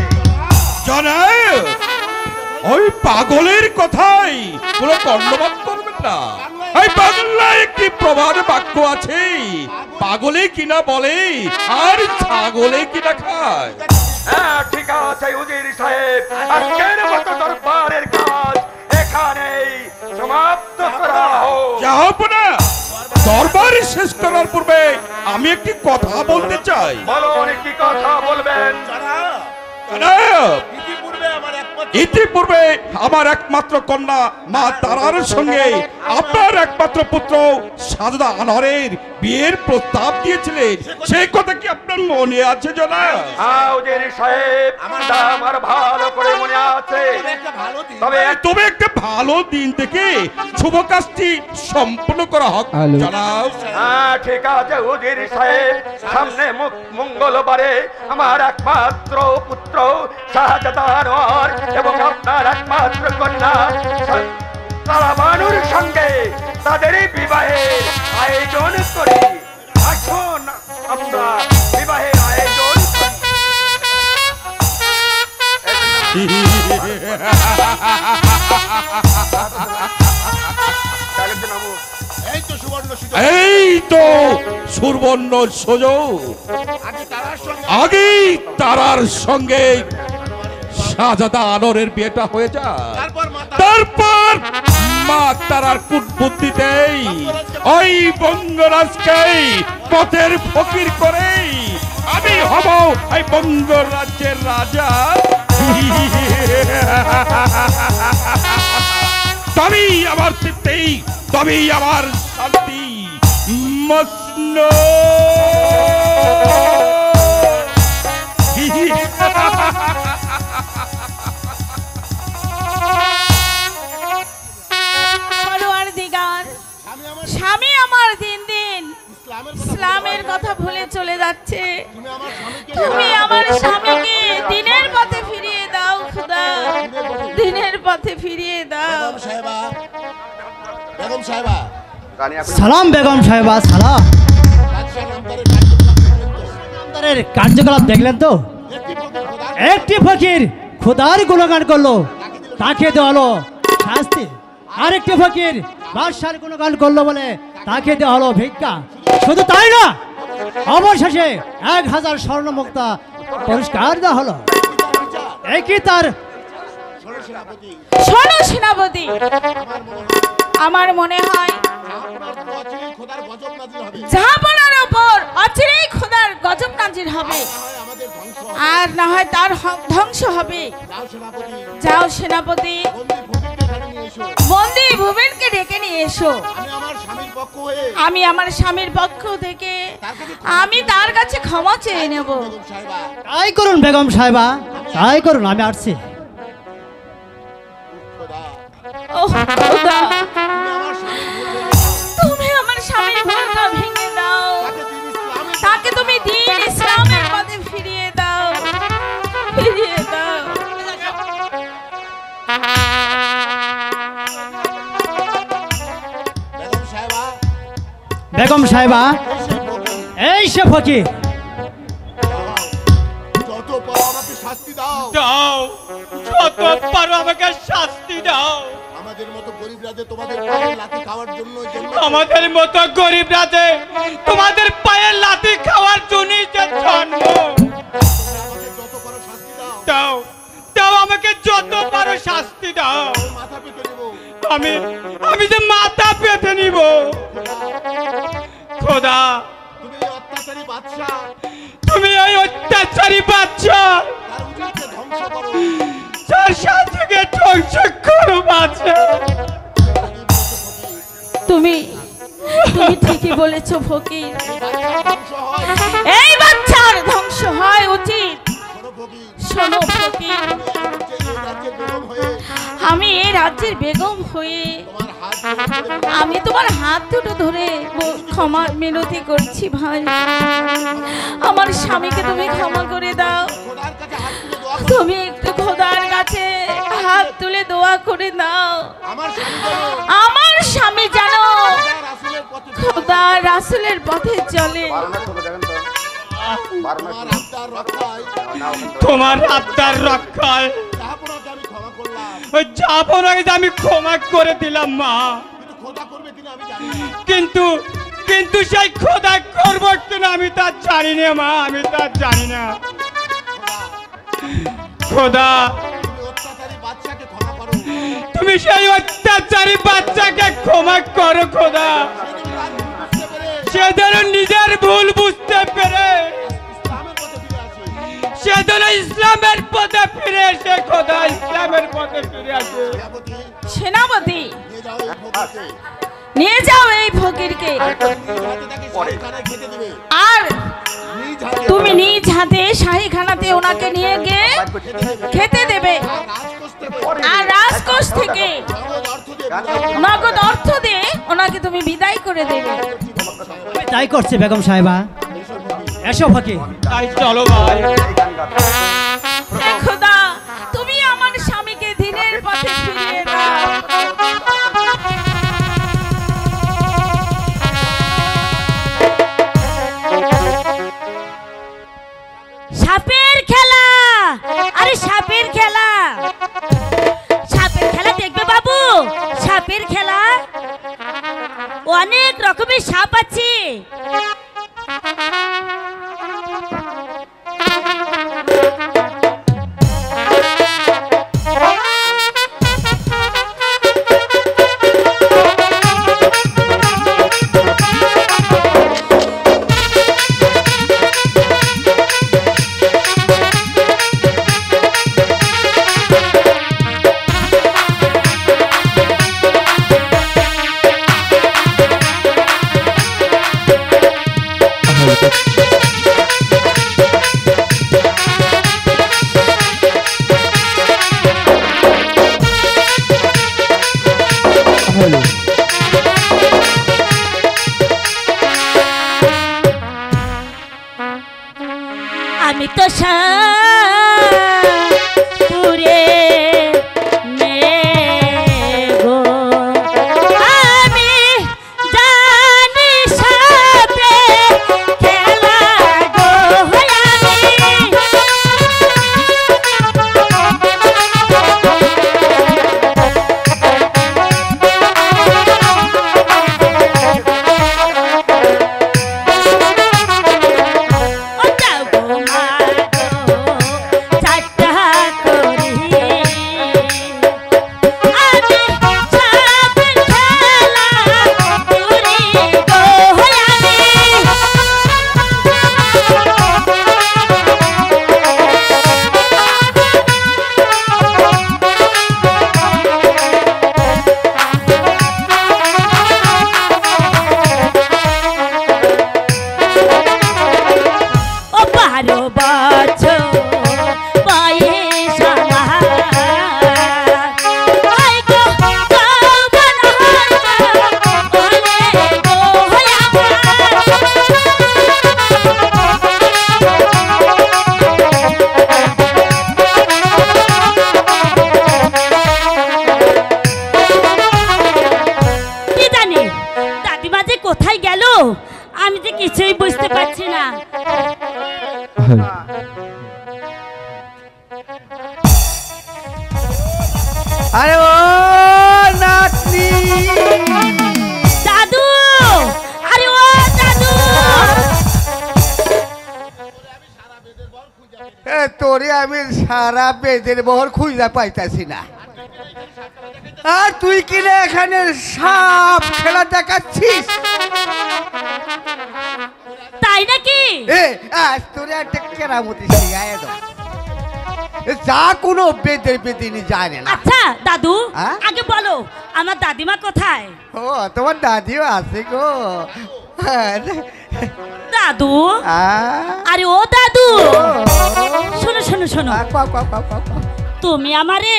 জনাব, ওই পাগলের কথাই কোনো কর্ণপাত করবেন না। এই বাংলায় একটি প্রবাদ বাক্য আছে, পাগলে কিনা বলে আর ছাগলে কিনা খায়। হ্যাঁ ঠিক আছে উজির সাহেব, আজকের মতো দরবারের কাজ এখানেই সমাপ্ত করা হোক। জাহাপনা, দরবার শেষ করার পূর্বে আমি একটি কথা বলতে চাই। বলুন কি কথা বলবেন? জনাব, ইতিপূর্বে আমার একমাত্র কন্যা মা তারার সঙ্গে আপনার একমাত্র পুত্র শাহজাদা আনোয়ারের বিয়ের প্রস্তাব দিয়েছিলেন, সেই কথা কি আপনার মনে আছে জনাব? উজির সাহেব, আমার ভালো করে মনে আছে। তবে একটা ভালো দিন থেকে শুভ কাজটি সম্পূর্ণ করা হোক জনাব। হ্যাঁ ঠিক আছে উজির সাহেব, সামনে মঙ্গলবারে আমার একমাত্র পুত্র শাহজাদা আনোয়ার এবং আপনার একমাত্র কন্যা তারাবানুর সঙ্গে তাদের বিবাহের আয়োজন করি। এখন আমরা বিবাহের আয়োজন এই তো সুবর্ণ সুযোগ, আগেই তারার সঙ্গে শাহজাদা আনোয়ারের বিয়েটা হয়ে যায়, তারপর মা তারার কুটবুদ্ধিতেই ওই বঙ্গরাজকে পথের ফকির করে আমি হব এই বঙ্গ রাজ্যের রাজা। তবেই আমার তৃপ্তি, তবেই আমার শান্তি। মস্ন স্বামী আমার দিন দিন ইসলামের কথা ভুলে চলে যাচ্ছে। তুমি আমার স্বামীকে দিনের পথে ফিরিয়ে দাও খোদা, দিনের পথে ফিরিয়ে দাও। সালাম বেগম সাহেবা, সালাম। কার্যকলাপ দেখলেন তো? একটি ফকির খোদার গুণগান করলো, তাকে দেওয়া হলো শাস্তি। আরেকটি ফকির বাদশার গুণগান করলো বলে তাকে দেওয়া হলো ভিক্ষা। শুধু তাই না, অবশেষে 1000 স্বর্ণ মুক্তা পুরস্কার দেওয়া হলো। একই তার। শোনো সেনাপতি, আমার মনে হয় জাহাপনার উপর অচিরেই খোদার গজব নাজির হবে, আর না হয় তার ধ্বংস হবে। যাও সেনাপতি, বন্দি ভুবেনকে ডেকে নিয়ে এসো। আমি আমার স্বামীর পক্ষ থেকে আমি তার কাছে ক্ষমা চেয়ে নেব। তাই করুন বেগম সাহেবা। তাই করুন, আমি আসছি। ও খোদা, তুমি আমার স্বামীর ভুলটা ভেঙে দাও, তাকে তুমি দিন ইসলামের পথে ফিরিয়ে দাও, ফিরিয়ে দাও। বেগম সাহেবা, এই সে ফকির। দাও, যত পারো আমাকে শাস্তি দাও। আমাদের মতো গরিবরা যে তোমাদের পায়ের লাথি খাওয়ার জন্য আমাদের মতো গরিবরা যে তোমাদের পায়ের লাথি খাওয়ার জন্যই যে জন্ম। যত পারো শাস্তি দাও। দাও, দাও আমাকে যত পারো শাস্তি দাও। মাথা পেতে নেব। আমি যে মাথা পেতে নিব। খোদা, তুমি এই অত্যাচারী বাদশা, তুমি এই অত্যাচারী বাচ্চা তার উজিরকে ধ্বংস করো। তার সাথীকে ধ্বংস করো বাচ্চা। তুমি ঠিকই বলেছো ফকির, ধ্বংস হয়। এই বাচ্চার ধ্বংস হয় উচিত। শোনো ফকির, শোনো ফকির, এই রাজ্যের বেগম হয়ে আমি এই রাজ্যের বেগম হয়ে তোমার হাত ধরে আমি তোমার হাত দুটো ধরে ক্ষমা মিনতি করছি ভাই। আমার স্বামীকে তুমি ক্ষমা করে দাও। খোদার কাছে হাত তুলে দোয়া করো। তুমি একটু খোদার কাছে হাত তুলে দোয়া করে দাও। আমার স্বামী যেন আমার স্বামী যেন রাসূলের পথে খোদা রাসূলের পথে চলে। তোমার আত্মার রক্ষায় তোমার আত্মার রক্ষায় যাহাপনাকে আমি ক্ষমা করলাম। ওই যাপনাকে আমি ক্ষমা করে দিলাম মা। কিন্তু খোদা করবে কিনা আমি জানি না। কিন্তু সেই খোদা করবো কিনা আমি তা জানি না মা, আমি তা জানি না। খোদা, তুমি অত্যাচারী বাদশাকে ক্ষমা করো। তুমি সেই অত্যাচারী বাচ্চাকে ক্ষমা করো খোদা। সেদিন তার ভুল বুঝতে পেরে সে যেন নিজের ভুল বুঝতে পেরে ইসলামের পথে ফিরে আসে। সে যেন ইসলামের পথে ফিরে এসে খোদা ইসলামের পথে ফিরে আসে। সেনাপতি, সেনাপতি, নিয়ে যাও এই ফকিরকে। নিয়ে যাও এই ফকিরকে, নিজ হাতে তাকে শাহীখানায় খেতে দিবে। আর নিজ হাতে তুমি নিজ হাতে শাহীখানাতে ওনাকে নিয়ে গিয়ে খেতে দেবে। আর রাজকোষ থেকে নগদ অর্থ দিয়ে ওনাকে তুমি বিদায় করে দেবে। আমি তাই করছি বেগম সাহেবা। এসো ফকির। তাই চলো ভাই। হে খোদা, তুমি আমার স্বামীকে দিনের পথে ফিরিয়ে দাও। সাপের খেলা, আরে সাপের খেলা, সাপের খেলা দেখবে বাবু? সাপের খেলা, অনেক রকমের সাপ আছে। আরে ও নাতনি দাদু, আরে ও দাদু। তোরে আমি সারা বেদের বহর খুঁজা পাইতাছি না, আর তুই কিনে এখানে সাপ খেলা দেখাচ্ছিস? তাই নাকি? আজ তোরে একটা কেরামতি শিখায় দাও, যা কোনো বেদের বেদিনী জানে না। আচ্ছা দাদু, আগে বলো আমার দাদিমা কোথায়? ও তোমার দাদিও আছে গো। দাদু, আরে ও দাদু, শোনো শোনো শোনো, তুমি আমারে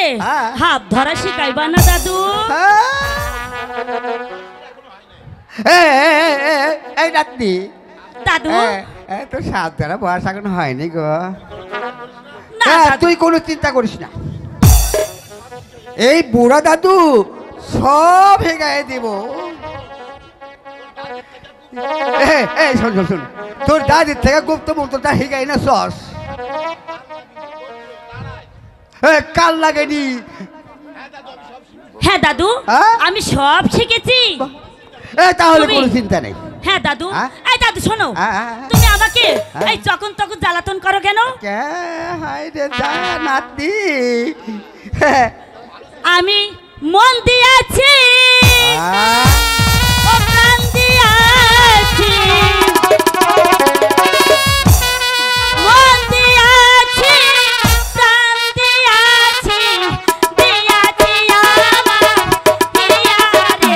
হাত ধরা শিখাইবা না দাদু? এই নাতনি দাদু, তোর সাপ ধরা বয়স এখন হয়নি গো। না তুই কোনো চিন্তা করিস না, এই বুড়া দাদু সব হেগায় দিব। শোন শোন শোন, তোর দাদির থেকে গুপ্ত মন্ত্রটা হেগাই না সস কাল লাগেনি। হ্যাঁ দাদু, আমি সব শিখেছি। তাহলে কোনো চিন্তা নেই। হ্যাঁ দাদু, এই দাদু শোনো, তুমি আমাকে এই যখন তখন জ্বালাতন করো কেন? নাতি আমি মন দিয়েছি, প্রাণ দিয়েছি, মন দিয়েছি, প্রাণ দিয়েছি, দিয়েছি আমার হিয়া রে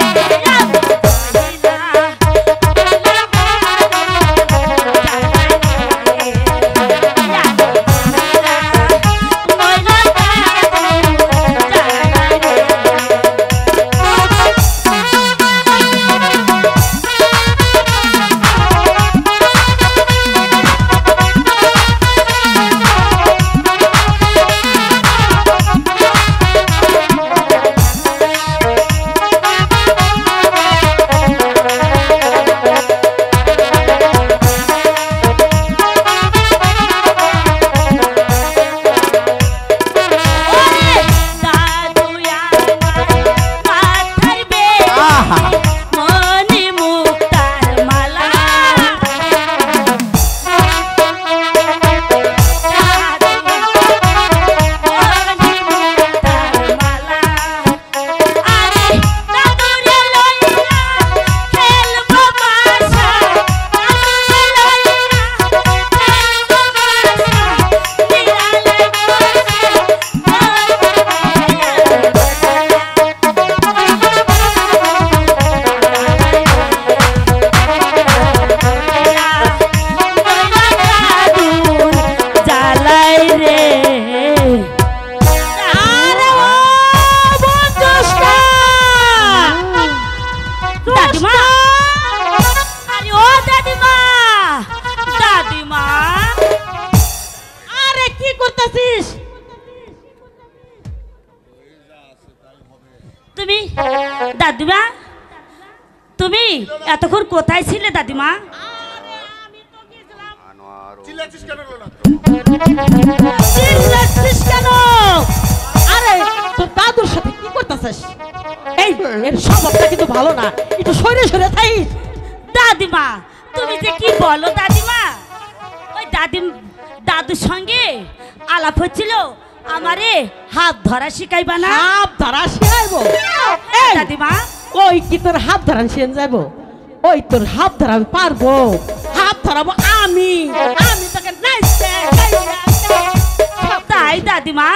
দাদিমা, তুমি এতক্ষণ কোথায় ছিলে দাদিমা? আরে তোর দাদুর সাথে কি করতেছিস? এই এর স্বভাবটা কিন্তু ভালো না, একটু সরে সরে থাকিস। দাদিমা তুমি যে কি বলো দাদিমা, ওই দাদুর সঙ্গে আলাপ হচ্ছিল, আমারে হাত ধরা শিখাইবা না? হাত ধরা শিখাইবো দাদিমা? ওই কি তোর হাত ধরা শিখে যাবো? ওই তোর হাত ধরা আমি পারবো? হাত ধরাবো আমি, আমি তোকে তাই দাদিমা?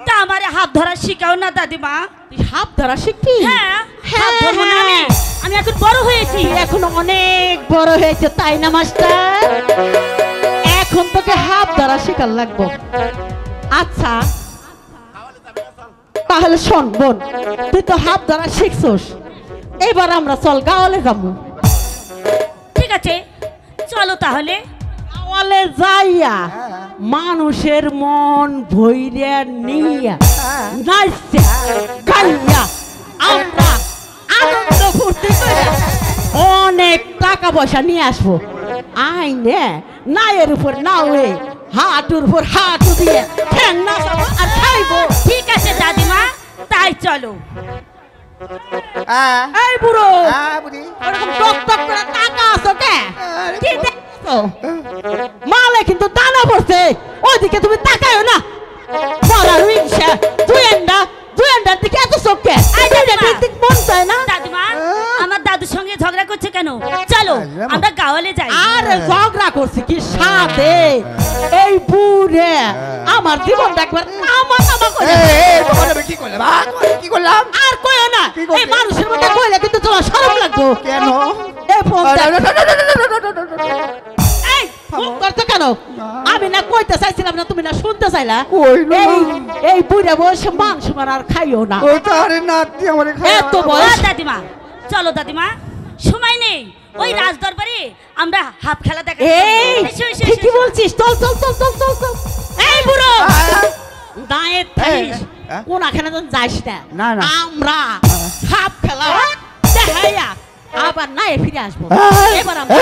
তা আমারে হাত ধরা শিখাও না দাদিমা। তুই হাত ধরা শিখবি? হ্যাঁ, হাত ধরবো না আমি, আমি এখন বড় হয়েছি। এখন অনেক বড় হয়েছে তাই না মাস্টার? এখন তোকে হাত ধরা শেখার লাগবো। আচ্ছা তাহলে শোন বোন, তুই তো হাত ধরা শিখছস, এবার আমরা চল গাওয়ালে যাবো। ঠিক আছে চলো তাহলে। গাওয়ালে যাইয়া মানুষের মন ভইরা নিয়া নাচা গাইয়া আমরা আনন্দ ফুর্তি করে অনেক টাকা পয়সা নিয়ে আসবো। আইনে নায়ের উপর নাওয়ে, হাঁটুর উপর হাঁটু দিয়ে ঠ্যাং নাচাবো আর খাইবো। ঠিক আছে দাদিমা, তাই চলো। এই বুড়ো বুড়ি ওরকম টক টক করে তাকা আছো কে? কি দেখছো? মালে কিন্তু দানা পড়ছে, ওইদিকে তুমি তাকায়ো না। মরার রিংসা দুয়েন্ডার দিকে এত চোখ কে? দেখতে মন চায় না? দাদিমা আমার দাদুর সঙ্গে ঝগড়া করছে কেন? চলো আমরা গাওয়ালে যাই। আরে ঝগড়া করছে কি সাথে? এই বুড়ে আমার জীবনটা একবার নামা করে। কি করলাম কি করলাম? আর কইও না, এই মানুষের মধ্যে কইলে কিন্তু তোমার শরম লাগবে। কেন? এই ফোন এই ফোন করতে কেন? আমি না কইতে চাইছিলাম না, তুমি না শুনতে চাইলা? এই বুড়ে বয়সে মাংস মার আর খাইও না। ওই তো আরে নাতি আমারে খায়। এত বয়স। দাদিমা চলো দাদিমা, সময় নেই। ওই রাজ দরবারে আমরা হাফ খেলা দেখা। এই কি বলছিস? চল চল চল চল চল চল। এই বুড়ো দাঁয়ে থাকিস, কোনখানে তো যাইস না। আমরা হাফ খেলা দেখাইয়া আবার নাই ফিরে আসবো। এবার আমরা